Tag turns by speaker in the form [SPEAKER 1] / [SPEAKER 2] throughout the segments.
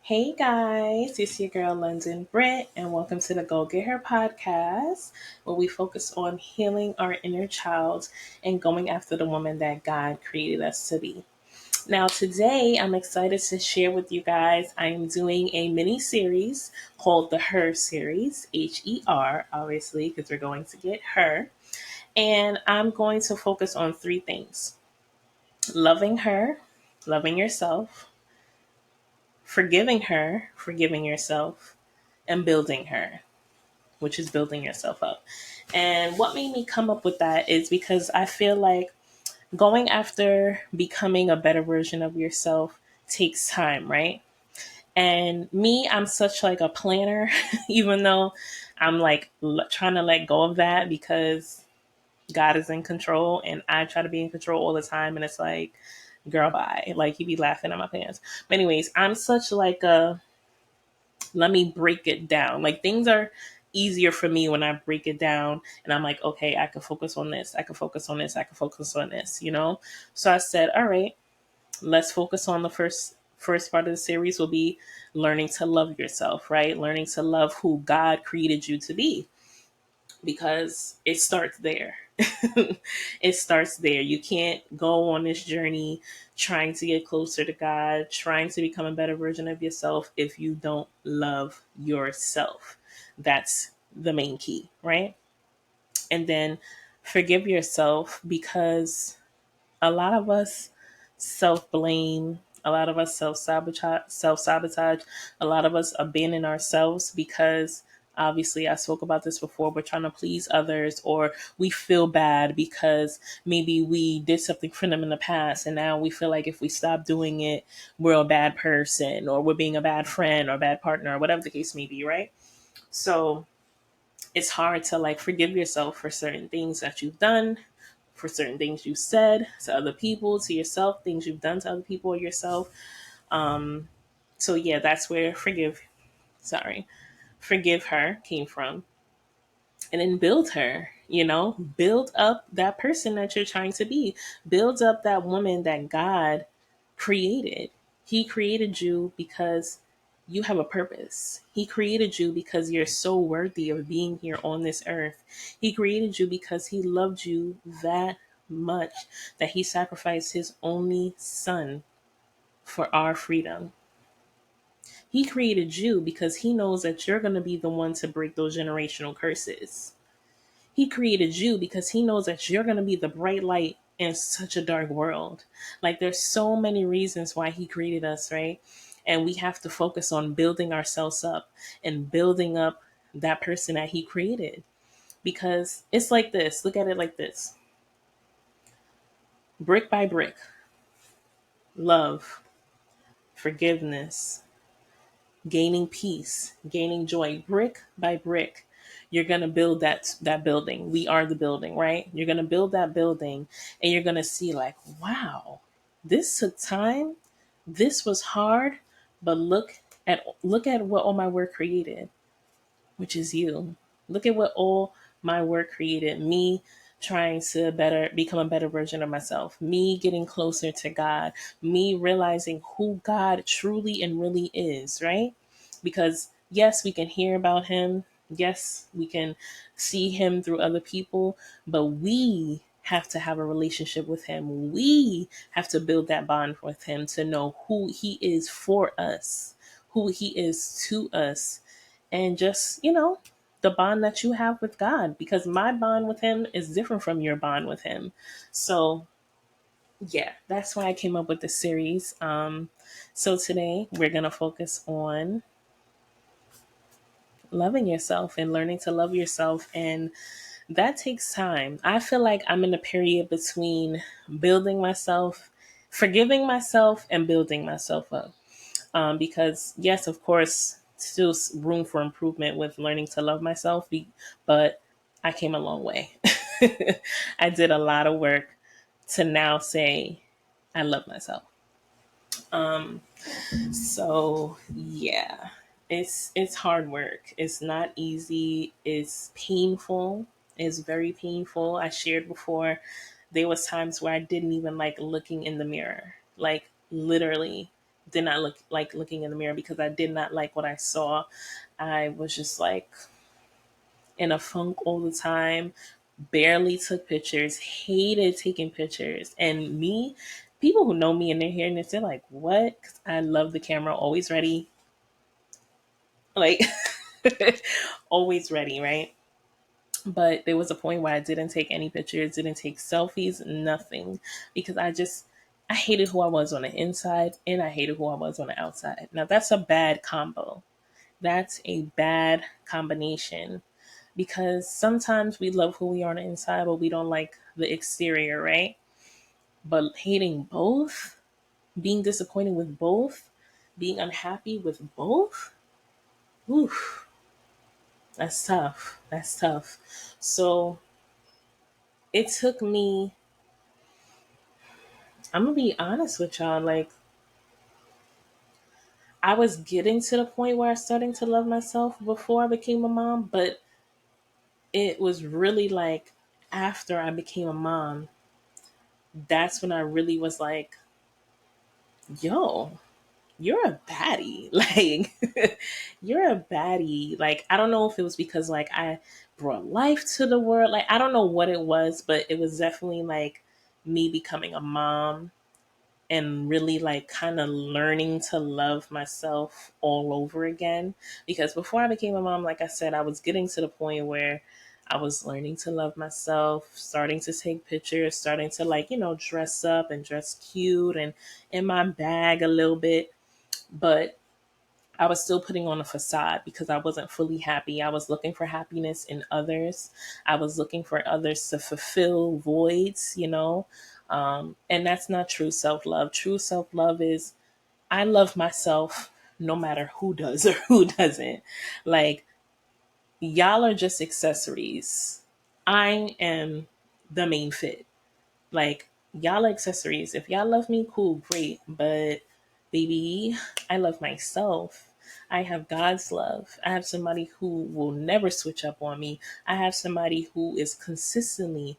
[SPEAKER 1] Hey guys, it's your girl London Britt, and welcome to the Go Get Her podcast, where we focus on healing our inner child and going after the woman that God created us to be. Now, today I'm excited to share with you guys. I'm doing a mini series called the Her series, HER, obviously, because we're going to get her. And I'm going to focus on three things: loving her, loving yourself, forgiving her, forgiving yourself, and building her, which is building yourself up. And what made me come up with that is because I feel like going after becoming a better version of yourself takes time, right? And me, I'm such like a planner, even though I'm like trying to let go of that because God is in control and I try to be in control all the time. And it's like, girl, bye. Like, he be laughing at my pants. But anyways, I'm such like a let me break it down. Like, things are easier for me when I break it down and I'm like, okay, I can focus on this. I can focus on this. I can focus on this. So I said, all right, let's focus on the first part of the series will be learning to love yourself, right? Learning to love who God created you to be, because it starts there. It starts there. You can't go on this journey trying to get closer to God, trying to become a better version of yourself if you don't love yourself. That's the main key, right? And then forgive yourself, because a lot of us self blame, a lot of us self sabotage, a lot of us abandon ourselves because obviously I spoke about this before. We're trying to please others, or we feel bad because maybe we did something for them in the past and now we feel like if we stop doing it, we're a bad person or we're being a bad friend or a bad partner or whatever the case may be, right? So it's hard to like forgive yourself for certain things that you've done, for certain things you said to other people, to yourself, things you've done to other people or yourself. Um, so yeah, that's where forgive her came from. And then build her, build up that person that you're trying to be, build up that woman that God created. He created you because you have a purpose. He created you because you're so worthy of being here on this earth. He created you because he loved you that much that he sacrificed his only son for our freedom. He created you because he knows that you're going to be the one to break those generational curses. He created you because he knows that you're going to be the bright light in such a dark world. Like, there's so many reasons why he created us, right? And we have to focus on building ourselves up and building up that person that he created. Because it's like this. Look at it like this: brick by brick, love, forgiveness, gaining peace, gaining joy, brick by brick. You're going to build that building. We are the building, right? You're going to build that building and you're going to see like, wow, this took time. This was hard, but look at what all my work created, which is you. Look at what all my work created. Me trying to become a better version of myself, me getting closer to God, me realizing who God truly and really is, right? Because yes, we can hear about him. Yes, we can see him through other people, but we have to have a relationship with him. We have to build that bond with him to know who he is for us, who he is to us, and just, the bond that you have with God, because my bond with him is different from your bond with him. So, yeah, that's why I came up with this series. So today we're going to focus on loving yourself and learning to love yourself. And that takes time. I feel like I'm in a period between building myself, forgiving myself, and building myself up. Because yes, of course, still room for improvement with learning to love myself, but I came a long way. I did a lot of work to now say I love myself. So yeah, it's hard work. It's not easy. It's painful. It's very painful. I shared before, there was times where I didn't even like looking in the mirror. Like, literally did not look like looking in the mirror because I did not like what I saw. I was just like in a funk all the time, barely took pictures, hated taking pictures. And me, people who know me and they're hearing this, they're like, what? 'Cause I love the camera, always ready. Like, always ready, right? But there was a point where I didn't take any pictures, didn't take selfies, nothing, because I hated who I was on the inside and I hated who I was on the outside. Now, that's a bad combo. That's a bad combination because sometimes we love who we are on the inside, but we don't like the exterior, right? But hating both, being disappointed with both, being unhappy with both, oof, that's tough. That's tough. So it took me, I'm gonna be honest with y'all, like, I was getting to the point where I was starting to love myself before I became a mom, but it was really like after I became a mom, that's when I really was like, yo, you're a baddie. Like, you're a baddie. Like, I don't know if it was because, like, I brought life to the world. Like, I don't know what it was, but it was definitely like me becoming a mom and really like kind of learning to love myself all over again. Because before I became a mom, like I said, I was getting to the point where I was learning to love myself, starting to take pictures, starting to like, dress up and dress cute and in my bag a little bit. But I was still putting on a facade because I wasn't fully happy. I was looking for happiness in others. I was looking for others to fulfill voids. And that's not true self love. True self love is I love myself no matter who does or who doesn't. Like, y'all are just accessories. I am the main fit. Like, y'all are accessories. If y'all love me, cool, great. But baby, I love myself. I have God's love. I have somebody who will never switch up on me. I have somebody who is consistently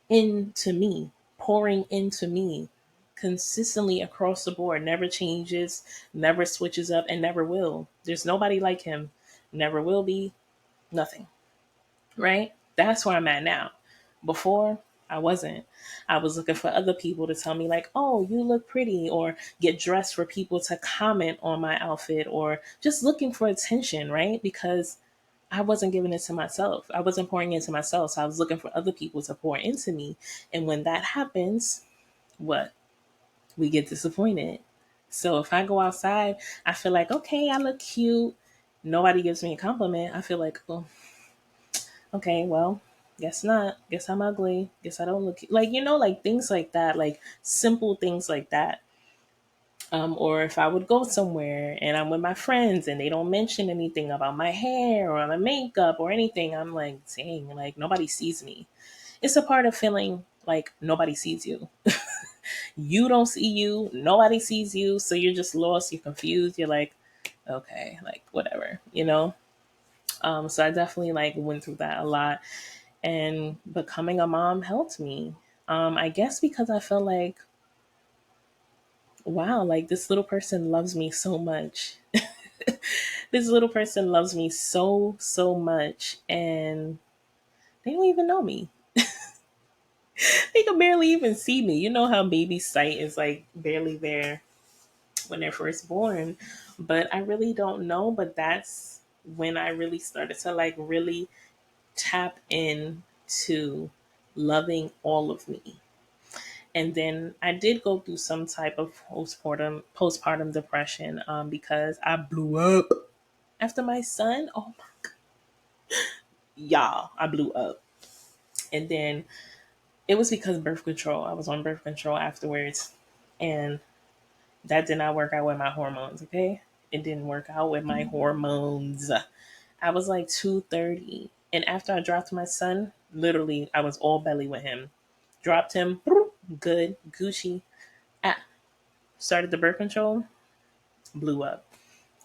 [SPEAKER 1] into me, pouring into me, consistently across the board, never changes, never switches up, and never will. There's nobody like him. Never will be, nothing. Right? That's where I'm at now. Before, I wasn't. I was looking for other people to tell me, like, oh, you look pretty, or get dressed for people to comment on my outfit, or just looking for attention, right? Because I wasn't giving it to myself. I wasn't pouring into myself. So I was looking for other people to pour into me. And when that happens, what? We get disappointed. So if I go outside, I feel like, okay, I look cute. Nobody gives me a compliment. I feel like, oh, okay, well, guess not. Guess I'm ugly. Guess I don't look like, like things like that, like simple things like that. Or if I would go somewhere and I'm with my friends and they don't mention anything about my hair or my makeup or anything, I'm like, dang, like nobody sees me. It's a part of feeling like nobody sees you. You don't see you, nobody sees you, so you're just lost, you're confused, you're like, okay, like whatever. So I definitely like went through that a lot, and becoming a mom helped me. I guess because I felt like, wow, like this little person loves me so much. This little person loves me so, so much, and they don't even know me. They can barely even see me. You know how baby sight is like barely there when they're first born. But I really don't know. But that's when I really started to like really tap in to loving all of me. And then I did go through some type of postpartum depression because I blew up after my son. Oh my, y'all, I blew up. And then it was because birth control. I was on birth control afterwards, and that did not work out with my hormones. Okay, it didn't work out with my hormones. I was like 230, and after I dropped my son, literally, I was all belly with him. Dropped him, good, Gucci. Ah, started the birth control, blew up.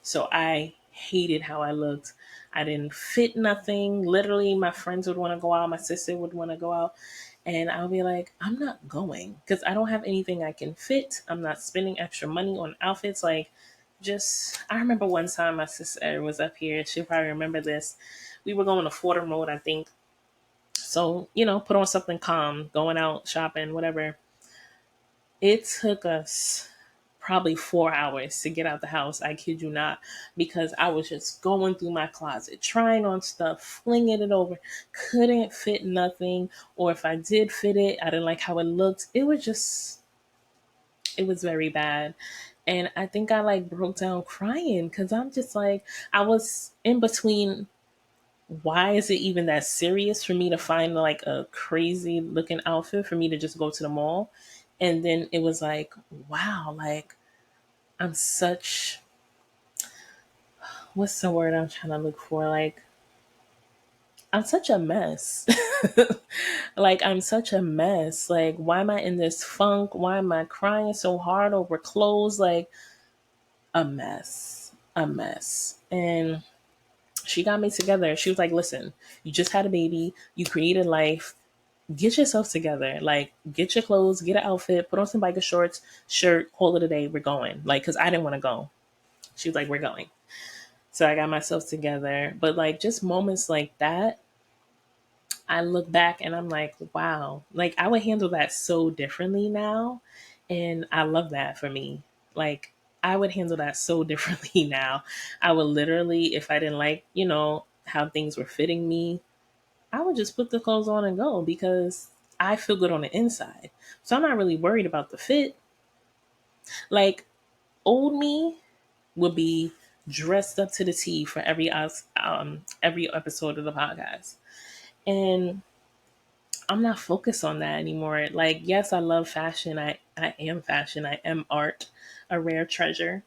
[SPEAKER 1] So I hated how I looked. I didn't fit nothing. Literally, my friends would want to go out. My sister would want to go out. And I'll be like, I'm not going because I don't have anything I can fit. I'm not spending extra money on outfits. Like, just, I remember one time my sister was up here. She'll probably remember this. We were going to Fordham Road, I think. So, put on something calm, going out shopping, whatever. It took us probably 4 hours to get out the house. I kid you not, because I was just going through my closet, trying on stuff, flinging it over, couldn't fit nothing. Or if I did fit it, I didn't like how it looked. It was very bad. And I think I like broke down crying because I'm just like, I was in between. Why is it even that serious for me to find like a crazy looking outfit for me to just go to the mall? And then it was like, wow, like I'm such, what's the word I'm trying to look for? Like, I'm such a mess. Like, I'm such a mess. Like, why am I in this funk? Why am I crying so hard over clothes? Like, a mess. A mess. And she got me together. She was like, listen, you just had a baby, you created life, get yourself together. Like, get your clothes, get an outfit, put on some biker shorts, shirt, call it a day, we're going. Like, because I didn't want to go. She was like, we're going. So I got myself together. But like, just moments like that, I look back and I'm like, wow, like I would handle that so differently now. And I love that for me. Like, I would handle that so differently now. I would literally, if I didn't like, how things were fitting me, I would just put the clothes on and go because I feel good on the inside. So I'm not really worried about the fit. Like, old me would be dressed up to the T for every episode of the podcast. And I'm not focused on that anymore. Like, yes, I love fashion. I am fashion. I am art, a rare treasure.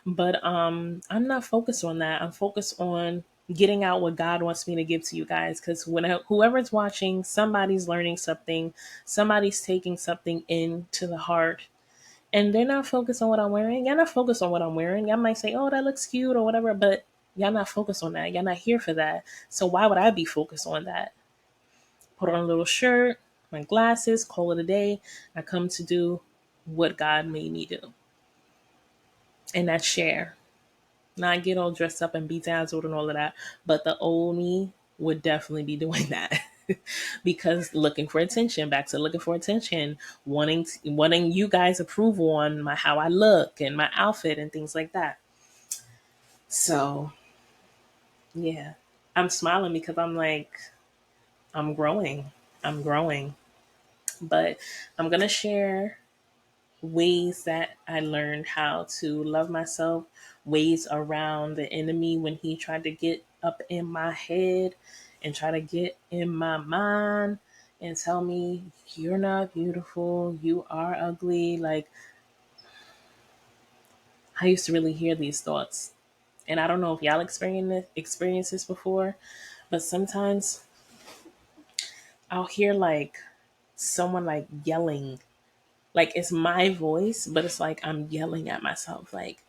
[SPEAKER 1] But I'm not focused on that. I'm focused on getting out what God wants me to give to you guys. Because whoever's watching, somebody's learning something, somebody's taking something into the heart, and they're not focused on what I'm wearing. Y'all not focused on what I'm wearing. Y'all might say, "Oh, that looks cute" or whatever, but y'all not focused on that. Y'all not here for that. So why would I be focused on that? Put on a little shirt, my glasses, call it a day. I come to do what God made me do, and that's share. Not get all dressed up and bedazzled and all of that. But the old me would definitely be doing that. Because looking for attention, back to looking for attention, wanting you guys approval on my how I look and my outfit and things like that. So yeah, I'm smiling because I'm like, I'm growing. I'm growing. But I'm gonna share ways that I learned how to love myself, ways around the enemy when he tried to get up in my head and try to get in my mind and tell me, you're not beautiful, you are ugly. Like, I used to really hear these thoughts. And I don't know if y'all experienced this before, but sometimes I'll hear like someone like yelling. Like, it's my voice, but it's like I'm yelling at myself, like,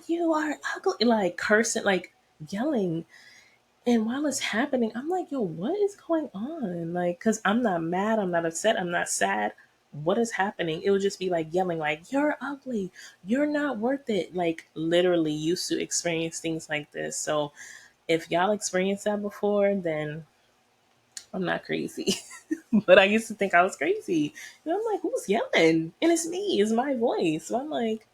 [SPEAKER 1] you are ugly, like cursing, like yelling. And while it's happening, I'm like, yo, what is going on? Like, cause I'm not mad, I'm not upset, I'm not sad. What is happening? It would just be like yelling, like, you're ugly, you're not worth it. Like, literally used to experience things like this. So if y'all experienced that before, then I'm not crazy. But I used to think I was crazy. And I'm like, who's yelling? And it's me, it's my voice. So I'm like,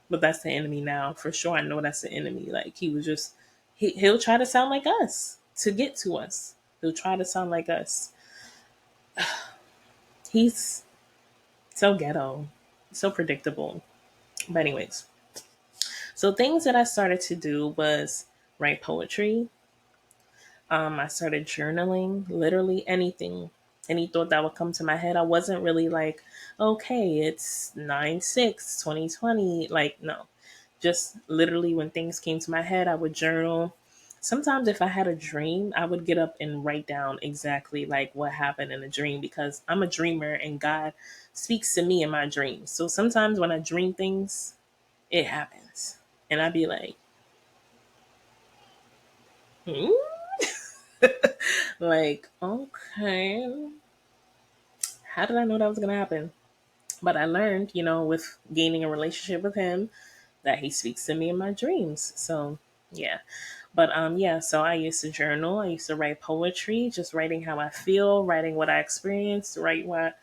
[SPEAKER 1] but that's the enemy now. For sure, I know that's the enemy. Like, he was just, he'll try to sound like us to get to us. He'll try to sound like us. He's so ghetto, so predictable. But anyways, so things that I started to do was write poetry. I started journaling, literally anything, any thought that would come to my head. I wasn't really like, okay, it's 9/6/2020. Like, no, just literally when things came to my head, I would journal. Sometimes if I had a dream, I would get up and write down exactly like what happened in the dream because I'm a dreamer and God speaks to me in my dreams. So sometimes when I dream things, it happens. And I'd be like, hmm? Like, okay, how did I know that was going to happen? But I learned, with gaining a relationship with him, that he speaks to me in my dreams. So, yeah. But yeah, so I used to journal. I used to write poetry, just writing how I feel, writing what I experienced, write what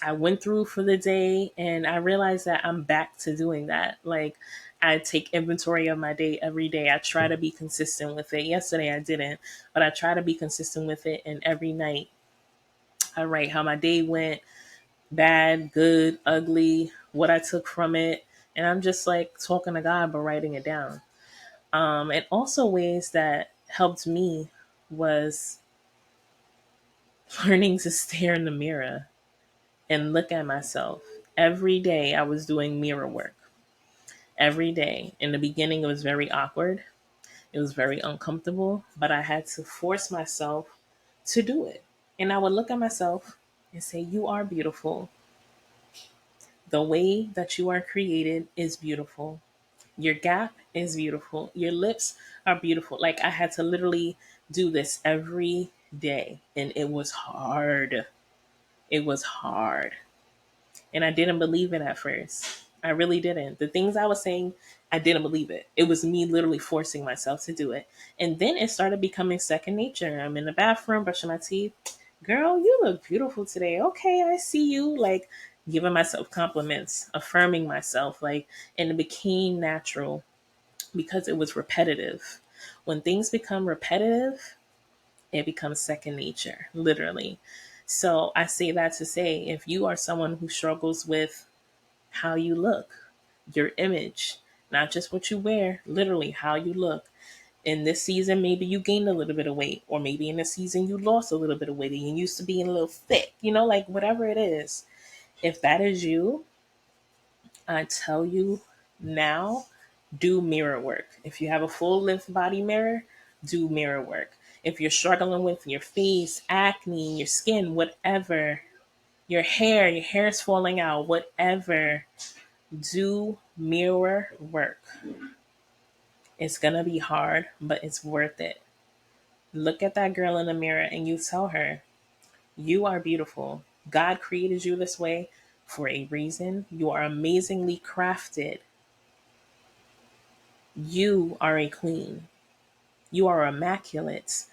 [SPEAKER 1] I went through for the day. And I realized that I'm back to doing that. Like, I take inventory of my day every day. I try to be consistent with it. Yesterday I didn't, but I try to be consistent with it. And every night I write how my day went, bad, good, ugly, what I took from it. And I'm just like talking to God, but writing it down. And also ways that helped me was learning to stare in the mirror and look at myself. Every day I was doing mirror work. Every day. In the beginning, it was very awkward. It was very uncomfortable, but I had to force myself to do it. And I would look at myself and say, "You are beautiful. The way that you are created is beautiful. Your gap is beautiful. Your lips are beautiful." Like, I had to literally do this every day, and it was hard. It was hard. And I didn't believe it at first. I really didn't. The things I was saying, I didn't believe it. It was me literally forcing myself to do it. And then it started becoming second nature. I'm in the bathroom brushing my teeth. "Girl, you look beautiful today. Okay, I see you." Like, giving myself compliments, affirming myself. Like, and it became natural because it was repetitive. When things become repetitive, it becomes second nature, literally. So I say that to say, if you are someone who struggles with how you look, your image, not just what you wear, literally how you look. In this season, maybe you gained a little bit of weight, or maybe in this season you lost a little bit of weight and you used to being a little thick, like whatever it is. If that is you, I tell you now, do mirror work. If you have a full length body mirror, do mirror work. If you're struggling with your face, acne, your skin, whatever, your hair is falling out, whatever, do mirror work. It's gonna be hard, but it's worth it. Look at that girl in the mirror and you tell her, "You are beautiful. God created you this way for a reason. You are amazingly crafted. You are a queen. You are immaculate."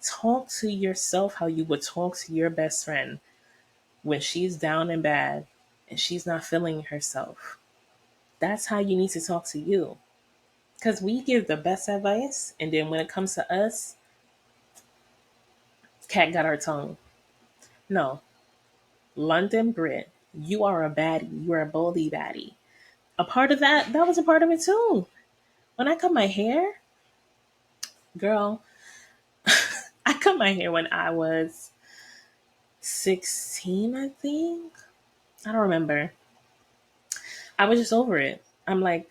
[SPEAKER 1] Talk to yourself how you would talk to your best friend when she's down and bad and she's not feeling herself. That's how you need to talk to you. Because we give the best advice, and then when it comes to us, cat got our tongue. No, London Brit, you are a baddie. You are a boldy baddie. A part of that was a part of it too. When I cut my hair, girl, I cut my hair when I was 16, I think. I don't remember. I was just over it. I'm like,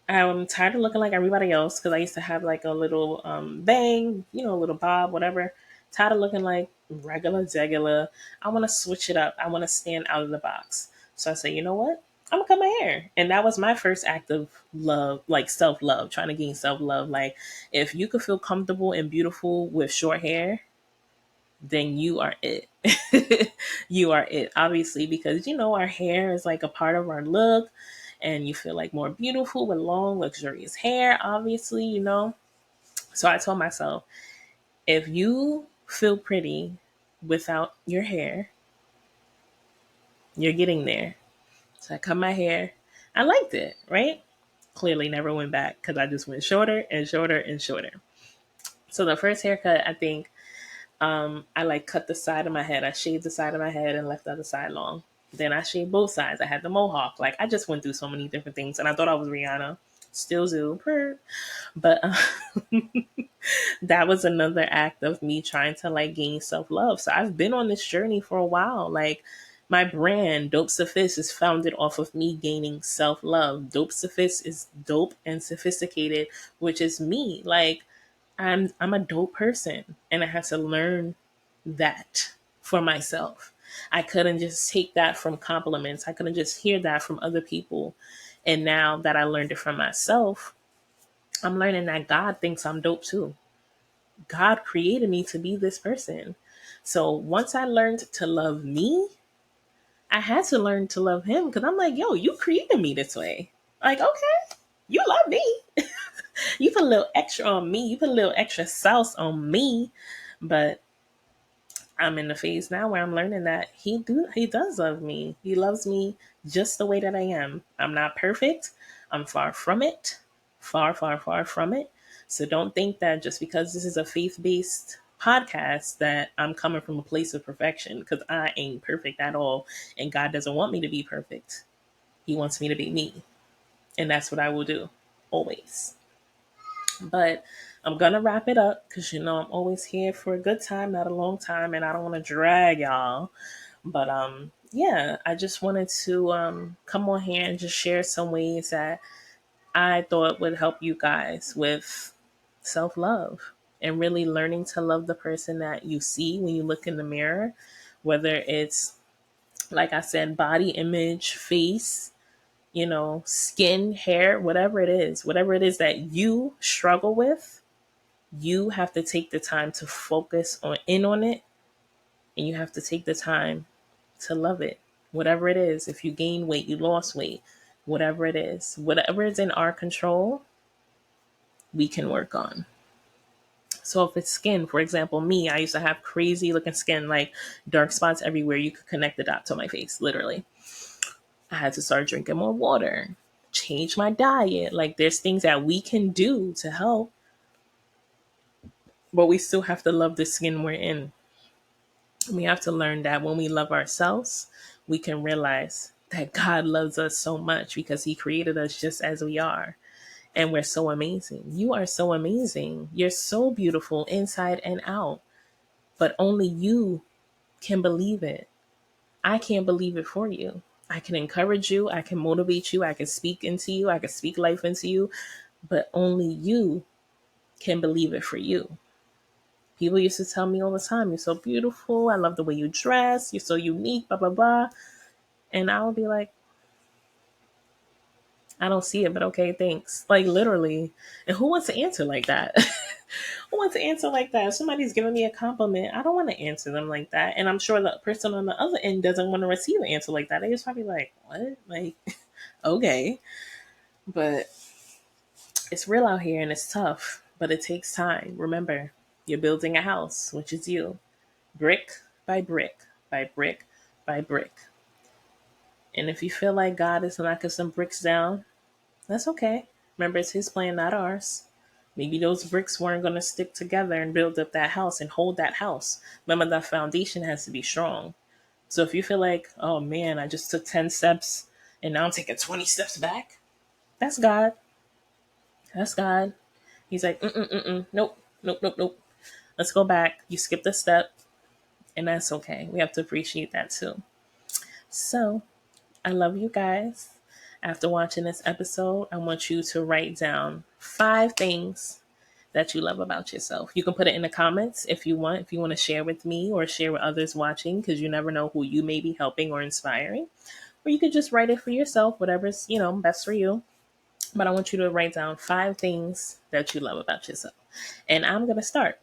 [SPEAKER 1] I'm tired of looking like everybody else because I used to have like a little bang, a little bob, whatever. Tired of looking like regular, degular. I want to switch it up. I want to stand out of the box. So I say, you know what? I'm gonna cut my hair. And that was my first act of love, like self love, trying to gain self love. Like, if you could feel comfortable and beautiful with short hair, then you are it. You are it, obviously, because our hair is like a part of our look, and you feel like more beautiful with long, luxurious hair, obviously. So I told myself, if you feel pretty without your hair, you're getting there. So I cut my hair. I liked it, right? Clearly never went back because I just went shorter and shorter and shorter. So the first haircut, I think, I like cut the side of my head. I shaved the side of my head and left the other side long. Then I shaved both sides. I had the mohawk. Like, I just went through so many different things, and I thought I was Rihanna. Still do, but that was another act of me trying to like gain self love. So I've been on this journey for a while. Like, my brand, Dope Sophist, is founded off of me gaining self love. Dope Sophist is dope and sophisticated, which is me. Like, I'm a dope person, and I had to learn that for myself. I couldn't just take that from compliments. I couldn't just hear that from other people. And now that I learned it from myself, I'm learning that God thinks I'm dope too. God created me to be this person. So once I learned to love me, I had to learn to love him because I'm like, yo, you created me this way. Like, okay, you love me. You put a little extra on me. You put a little extra sauce on me. But I'm in the phase now where I'm learning that he does love me. He loves me just the way that I am. I'm not perfect. I'm far from it. Far, far, far from it. So don't think that just because this is a faith-based podcast that I'm coming from a place of perfection, because I ain't perfect at all. And God doesn't want me to be perfect. He wants me to be me. And that's what I will do. Always. But I'm gonna wrap it up because I'm always here for a good time, not a long time, and I don't want to drag y'all. But yeah, I just wanted to come on here and just share some ways that I thought would help you guys with self love and really learning to love the person that you see when you look in the mirror, whether it's, like I said, body image, face, skin, hair, whatever it is that you struggle with. You have to take the time to focus on it, and you have to take the time to love it. Whatever it is, if you gain weight, you lost weight, whatever it is, whatever is in our control, we can work on. So if it's skin, for example, me, I used to have crazy looking skin, like dark spots everywhere. You could connect the dot to my face, literally. I had to start drinking more water, change my diet. Like there's things that we can do to help, but we still have to love the skin we're in. We have to learn that when we love ourselves, we can realize that God loves us so much because he created us just as we are. And we're so amazing. You are so amazing. You're so beautiful inside and out. But only you can believe it. I can't believe it for you. I can encourage you. I can motivate you. I can speak into you. I can speak life into you. But only you can believe it for you. People used to tell me all the time, you're so beautiful. I love the way you dress. You're so unique, blah, blah, blah. And I'll be like, I don't see it, but okay, thanks. Like literally. And who wants to answer like that? Who wants to answer like that? If somebody's giving me a compliment, I don't want to answer them like that. And I'm sure the person on the other end doesn't want to receive an answer like that. They just probably like, what? Like, okay. But it's real out here and it's tough, but it takes time. Remember, you're building a house, which is you, brick by brick by brick by brick. And if you feel like God is knocking some bricks down, that's okay. Remember, it's his plan, not ours. Maybe those bricks weren't going to stick together and build up that house and hold that house. Remember, that foundation has to be strong. So if you feel like, oh man, I just took 10 steps and now I'm taking 20 steps back, that's God. That's God. He's like, nope, nope, nope, nope. Let's go back. You skipped a step, and that's okay. We have to appreciate that too. So I love you guys. After watching this episode, I want you to write down 5 things that you love about yourself. You can put it in the comments if you want, to share with me or share with others watching, because you never know who you may be helping or inspiring. Or you could just write it for yourself, whatever's, best for you. But I want you to write down 5 things that you love about yourself. And I'm going to start.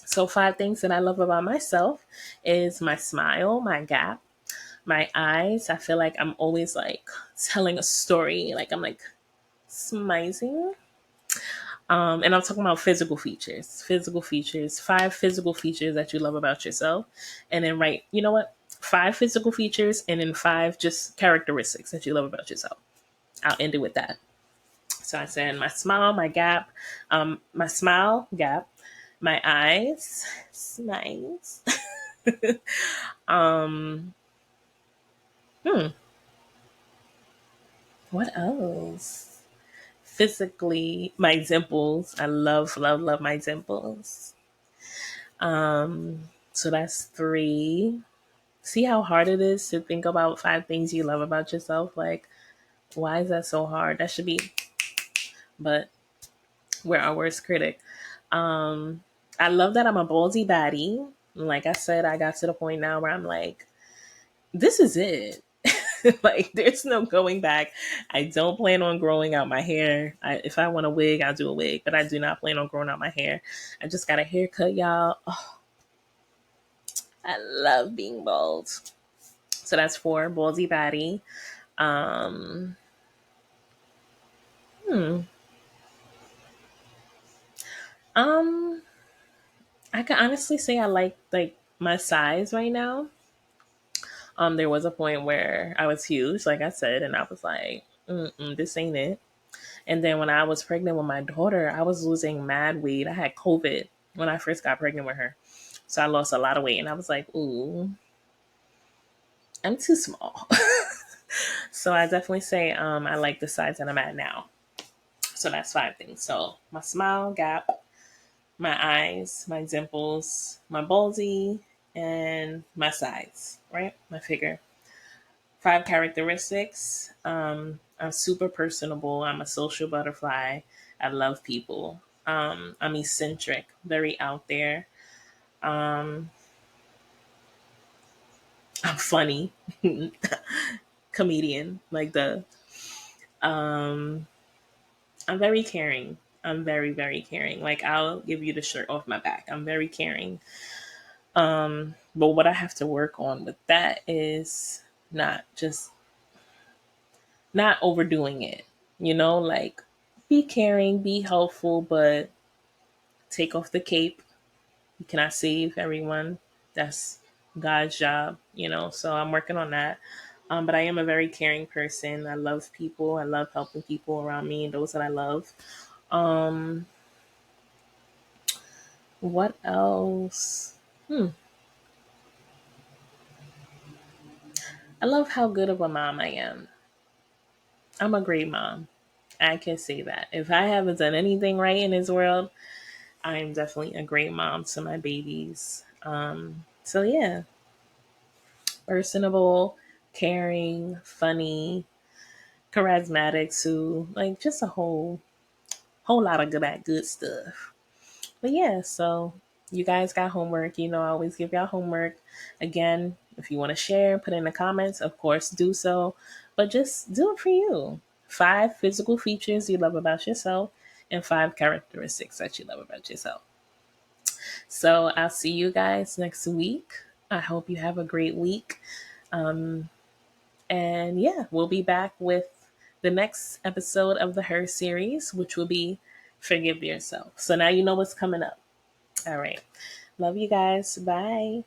[SPEAKER 1] So 5 things that I love about myself is my smile, my gap, my eyes. I feel like I'm always like telling a story. Like I'm like smizing. And I'm talking about physical features. 5 physical features that you love about yourself. And then write, 5 physical features and then 5 just characteristics that you love about yourself. I'll end it with that. So I said my smile, my gap, my smile, gap, my eyes, smiles. um, what else? Physically, my dimples. I love, love, love my dimples. So that's 3. See how hard it is to think about 5 things you love about yourself? Like, why is that so hard? That should be, but we're our worst critic. I love that I'm a ballsy baddie. Like I said, I got to the point now where I'm like, this is it. Like, there's no going back. I don't plan on growing out my hair. If I want a wig, I'll do a wig, but I do not plan on growing out my hair. I just got a haircut, y'all. Oh, I love being bald. So that's 4, Baldy Batty. Um, hmm. Um, I can honestly say I like my size right now. There was a point where I was huge, like I said, and I was like, this ain't it. And then when I was pregnant with my daughter, I was losing mad weight. I had COVID when I first got pregnant with her. So I lost a lot of weight. And I was like, ooh, I'm too small. So I definitely say I like the size that I'm at now. So that's 5 things. So my smile gap, my eyes, my dimples, my ballsy, and my size, right? My figure. 5 characteristics. I'm super personable. I'm a social butterfly. I love people. I'm eccentric, very out there. Um, I'm funny, comedian. Like the, um, I'm very caring. I'm very, very caring. Like, I'll give you the shirt off my back. I'm very caring. But what I have to work on with that is not just not overdoing it. Like, be caring, be helpful, but take off the cape. You cannot save everyone. That's God's job. So I'm working on that. But I am a very caring person. I love people. I love helping people around me and those that I love. Um, what else? I love how good of a mom I am. I'm a great mom. I can say that. If I haven't done anything right in this world, I'm definitely a great mom to my babies. So yeah, personable, caring, funny, charismatic too. Like, just a whole lot of good stuff. But yeah, so you guys got homework. I always give y'all homework. Again, if you want to share, put in the comments, of course, do so. But just do it for you. 5 physical features you love about yourself and 5 characteristics that you love about yourself. So I'll see you guys next week. I hope you have a great week. And yeah, we'll be back with the next episode of the Her series, which will be Forgive Yourself. So now you know what's coming up. All right. Love you guys. Bye.